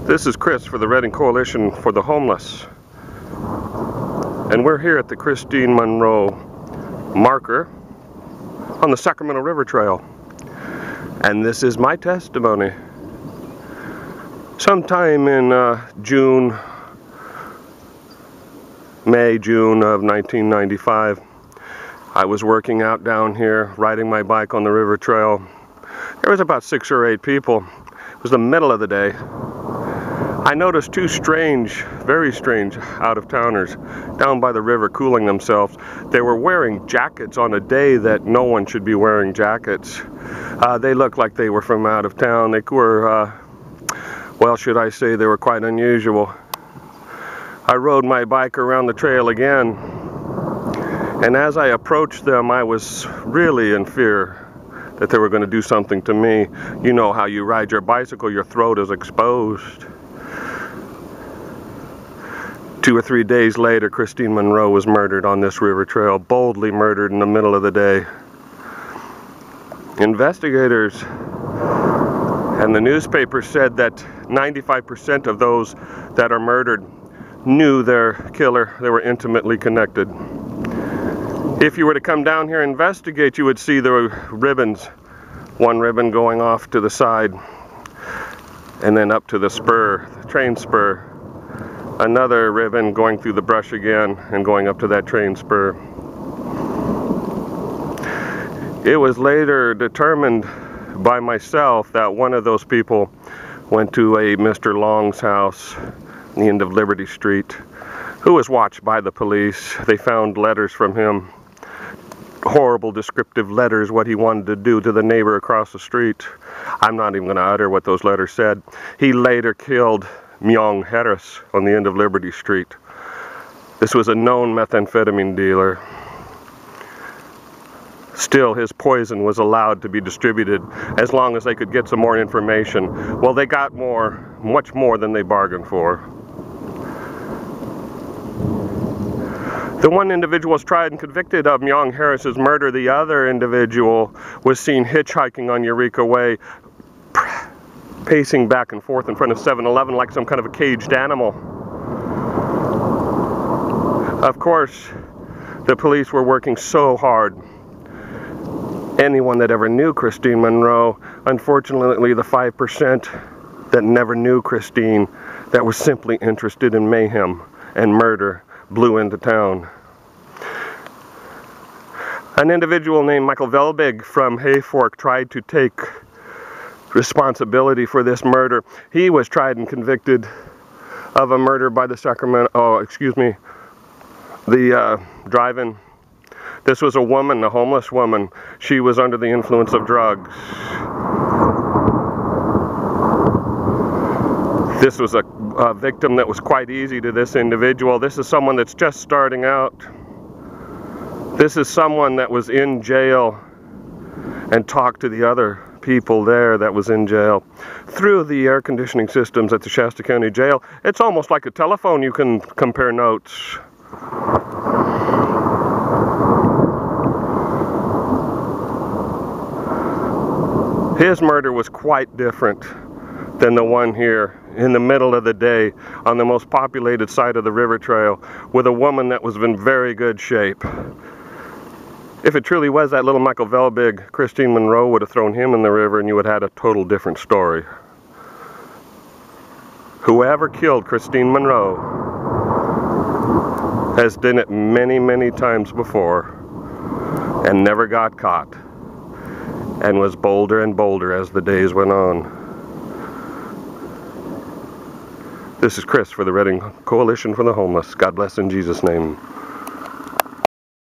This is Chris for the Reading Coalition for the Homeless, and we're here at the Christine Munro marker on the Sacramento River Trail, and this is my testimony. Sometime in May, June of 1995, I was working out down here, riding my bike on the river trail. There was about 6 or 8 people. It was the middle of the day. I noticed 2 strange, very strange out-of-towners down by the river cooling themselves. They were wearing jackets on a day that no one should be wearing jackets. They looked like they were from out of town. They were, well, should I say, they were quite unusual. I rode my bike around the trail again, and as I approached them, I was really in fear that they were going to do something to me. You know how you ride your bicycle, your throat is exposed. 2 or 3 days later, Christine Munro was murdered on this river trail, boldly murdered in the middle of the day. Investigators and the newspaper said that 95% of those that are murdered knew their killer. They were intimately connected. If you were to come down here and investigate, you would see the ribbons. One ribbon going off to the side and then up to the spur, the train spur. Another ribbon going through the brush again and going up to that train spur. It was later determined by myself that one of those people went to a Mr. Long's house at the end of Liberty Street, who was watched by the police. They found letters from him, horrible descriptive letters, what he wanted to do to the neighbor across the street. I'm not even going to utter what those letters said. He later killed Myung Harris on the end of Liberty Street. This was a known methamphetamine dealer. Still, his poison was allowed to be distributed as long as they could get some more information. Well, they got more, much more than they bargained for. The one individual was tried and convicted of Myung Harris's murder. The other individual was seen hitchhiking on Eureka Way, pacing back and forth in front of 7-Eleven like some kind of a caged animal. Of course, the police were working so hard. Anyone that ever knew Christine Munro, unfortunately the 5% that never knew Christine, that was simply interested in mayhem and murder, blew into town. An individual named Michael Vielbig from Hayfork tried to take responsibility for this murder. He was tried and convicted of a murder by the drive-in. This was a woman, a homeless woman. She was under the influence of drugs. This was a victim that was quite easy to this individual. This is someone that's just starting out. This is someone that was in jail and talked to the other people there that was in jail through the air conditioning systems at the Shasta County Jail. It's almost like a telephone. You can compare notes. His murder was quite different than the one here in the middle of the day on the most populated side of the river trail with a woman that was in very good shape. If it truly was that little Michael Vielbig, Christine Munro would have thrown him in the river and you would have had a total different story. Whoever killed Christine Munro has done it many, many times before and never got caught, and was bolder and bolder as the days went on. This is Chris for the Reading Coalition for the Homeless. God bless in Jesus' name.